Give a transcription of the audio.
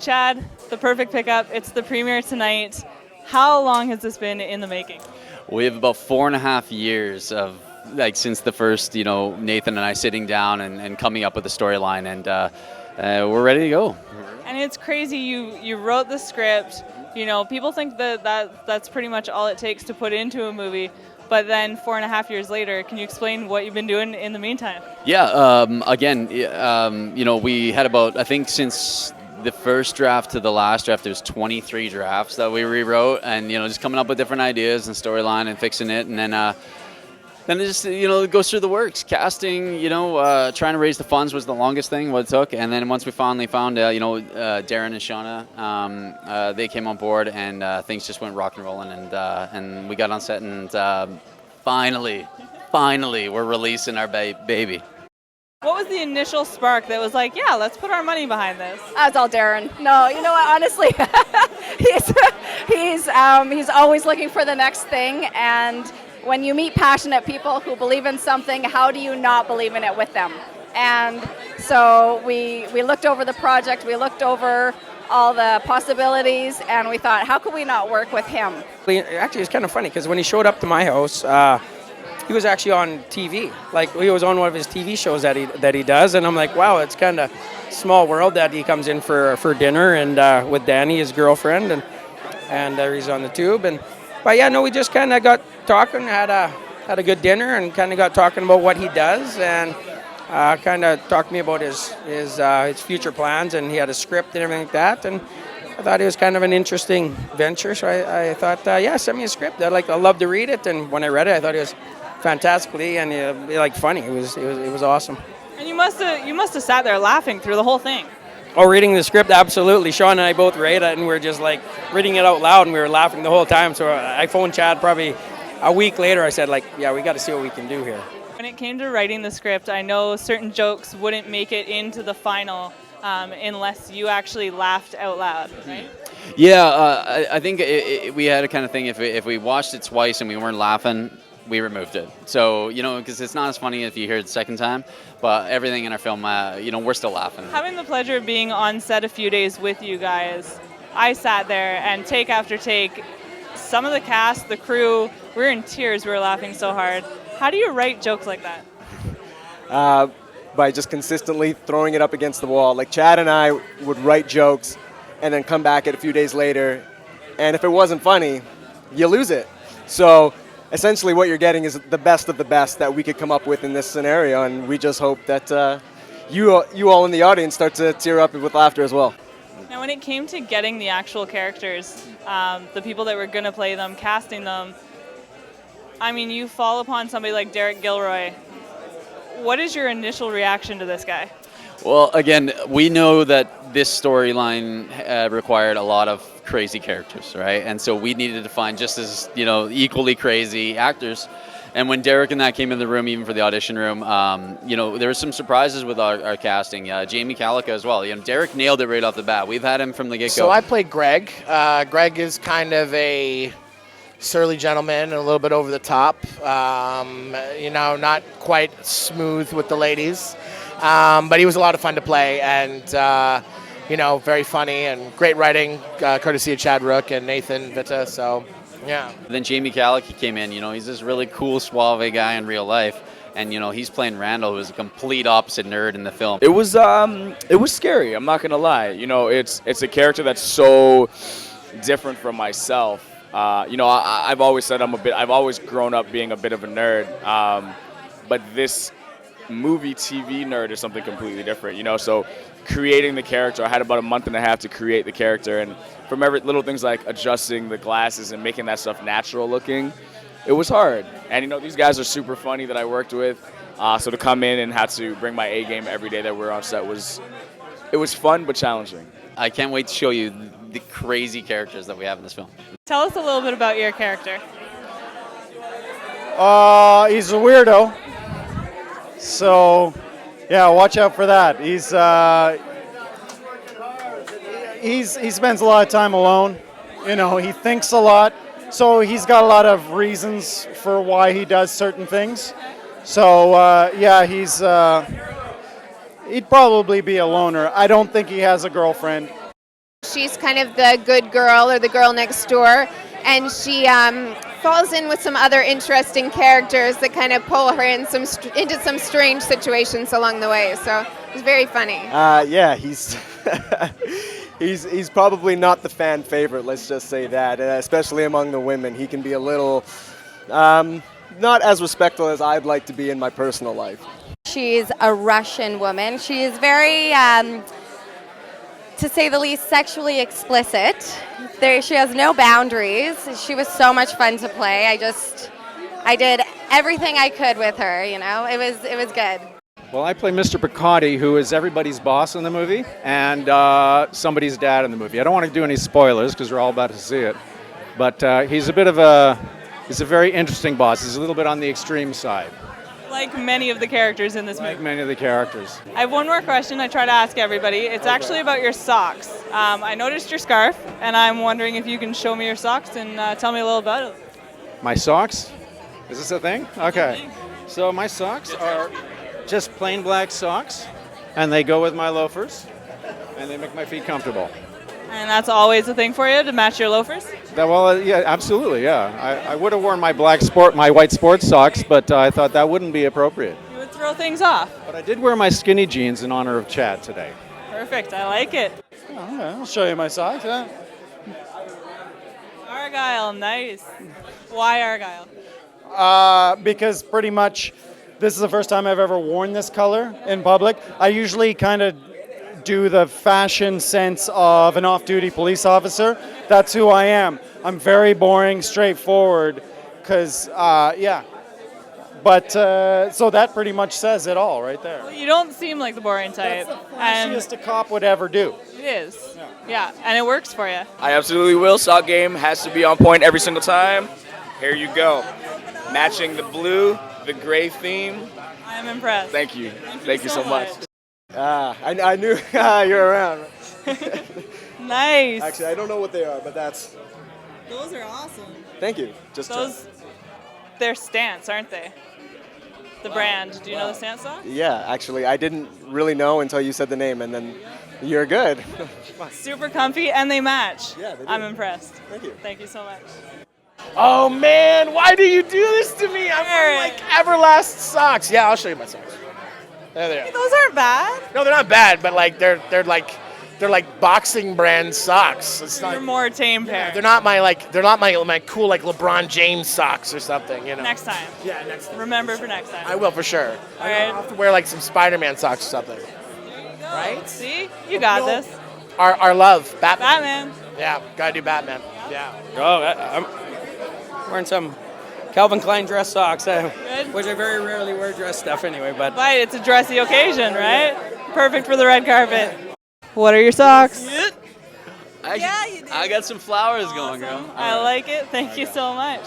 Chad, the perfect pickup. It's the premiere tonight. How long has this been in the making? We have about 4.5 years of since the first, Nathan and I sitting down and coming up with a storyline, and we're ready to go. And it's crazy. You wrote the script. People think that's pretty much all it takes to put into a movie. But then 4.5 years later, can you explain what you've been doing in the meantime? Yeah. We had about, I think, since the first draft to the last draft, there's 23 drafts that we rewrote, and just coming up with different ideas and storyline and fixing it, and then it just it goes through the works. Casting, trying to raise the funds was the longest thing what it took, and then once we finally found Darren and Shauna, they came on board, and things just went rock and rolling, and we got on set, and finally we're releasing our baby. What was the initial spark that was like, yeah, let's put our money behind this? That's all Darren. No, you know what? Honestly, he's always looking for the next thing. And when you meet passionate people who believe in something, how do you not believe in it with them? And so we looked over the project, we looked over all the possibilities, and we thought, how could we not work with him? Actually, it's kind of funny because when he showed up to my house, he was actually on TV. He was on one of his TV shows that he does, and I'm like, wow, it's kind of small world that he comes in for dinner and with Danny, his girlfriend, and he's on the tube. We just kind of got talking, had a good dinner, and kind of got talking about what he does, and kind of talked to me about his future plans, and he had a script and everything like that, and I thought it was kind of an interesting venture, so I thought, send me a script. I'd love to read it, and when I read it, I thought it was fantastically and funny. It was awesome. And you must have sat there laughing through the whole thing. Oh, reading the script, absolutely. Sean and I both read it, and we were just reading it out loud, and we were laughing the whole time. So I phoned Chad probably a week later. I said, we got to see what we can do here. When it came to writing the script, I know certain jokes wouldn't make it into the final unless you actually laughed out loud, right? Yeah, I think we had a kind of thing, if we watched it twice and we weren't laughing, we removed it. So, because it's not as funny if you hear it the second time, but everything in our film, we're still laughing. Having the pleasure of being on set a few days with you guys, I sat there and take after take, some of the cast, the crew, we were in tears, we were laughing so hard. How do you write jokes like that? By just consistently throwing it up against the wall. Chad and I would write jokes and then come back a few days later, and if it wasn't funny, you lose it. So essentially what you're getting is the best of the best that we could come up with in this scenario, and we just hope that you all in the audience start to tear up with laughter as well. Now, when it came to getting the actual characters, the people that were going to play them, casting them, you fall upon somebody like Derek Gilroy. What is your initial reaction to this guy? Well, again, we know that this storyline required a lot of crazy characters, right? And so we needed to find just as, equally crazy actors. And when Derek and that came in the room, even for the audition room, there were some surprises with our casting. Jamie Calica as well. Derek nailed it right off the bat. We've had him from the get-go. So I played Greg. Greg is kind of a surly gentleman and a little bit over the top. Not quite smooth with the ladies. But he was a lot of fun to play, and very funny and great writing, courtesy of Chad Rook and Nathan Witte. So, yeah. Then Jamie Calica came in. He's this really cool, suave guy in real life, and he's playing Randall, who's a complete opposite nerd in the film. It was scary. I'm not gonna lie. It's a character that's so different from myself. I've always said I've always grown up being a bit of a nerd, but this movie TV nerd is something completely different, so creating the character, I had about a month and a half to create the character, and from every little things like adjusting the glasses and making that stuff natural looking, it was hard. And these guys are super funny that I worked with, so to come in and have to bring my A game every day that we're on set was fun but challenging. I can't wait to show you the crazy characters that we have in this film. Tell us a little bit about your character. He's a weirdo. So, yeah, watch out for that. He spends a lot of time alone. He thinks a lot. So he's got a lot of reasons for why he does certain things. So, he'd probably be a loner. I don't think he has a girlfriend. she's kind of the good girl or the girl next door, and she falls in with some other interesting characters that kind of pull her in into some strange situations along the way. So it's very funny. Yeah, he's he's probably not the fan favorite. Let's just say that, especially among the women. He can be a little not as respectful as I'd like to be in my personal life. She's a Russian woman. She is very, to say the least, sexually explicit. She has no boundaries. She was so much fun to play. I did everything I could with her. You know, it was good. Well, I play Mr. Picotti, who is everybody's boss in the movie and somebody's dad in the movie. I don't want to do any spoilers because we're all about to see it, but he's a very interesting boss. He's a little bit on the extreme side. Like many of the characters in this movie. Like many of the characters. I have one more question I try to ask everybody. It's actually about your socks. I noticed your scarf, and I'm wondering if you can show me your socks and tell me a little about it. My socks? Is this a thing? Okay. So my socks are just plain black socks, and they go with my loafers, and they make my feet comfortable. And that's always a thing for you, to match your loafers? Well, yeah, absolutely, yeah. I would have worn my my white sports socks, but I thought that wouldn't be appropriate. You would throw things off. But I did wear my skinny jeans in honor of Chad today. Perfect, I like it. Oh, yeah, I'll show you my socks. Yeah. Argyle, nice. Why Argyle? Because pretty much this is the first time I've ever worn this color in public. I usually kind of do the fashion sense of an off-duty police officer. That's who I am. I'm very boring, straightforward, because, yeah. But, so that pretty much says it all right there. Well, you don't seem like the boring type. That's the flashiest a cop would ever do. It is. Yeah, and it works for you. I absolutely will. Sock game has to be on point every single time. Here you go. Matching the blue, the gray theme. I'm impressed. Thank you. Thank you so much. I knew you're around. Nice. Actually, I don't know what they are, but that's... Those are awesome. Thank you. They're Stance, aren't they? The brand. Do you know the Stance socks? Yeah, actually, I didn't really know until you said the name, and then you're good. Super comfy, and they match. Yeah, they do. I'm impressed. Thank you. Thank you so much. Oh man, why do you do this to me? I'm wearing like Everlast socks. Yeah, I'll show you my socks. There they are. Those aren't bad. No, they're not bad, but like they're like boxing brand socks. It's not. You're more tame pair. They're not my cool like LeBron James socks or something. You know. Next time. Yeah, next time. Remember for next time. I will for sure. All right. I'll have to wear like some Spider-Man socks or something. Right? See? You got this. Our love, Batman. Batman. Yeah, gotta do Batman. Yeah. Oh, I'm wearing some Calvin Klein dress socks, which I very rarely wear dress stuff anyway. But It's a dressy occasion, right? Perfect for the red carpet. What are your socks? I got some flowers going, girl. I like it. Thank you so much.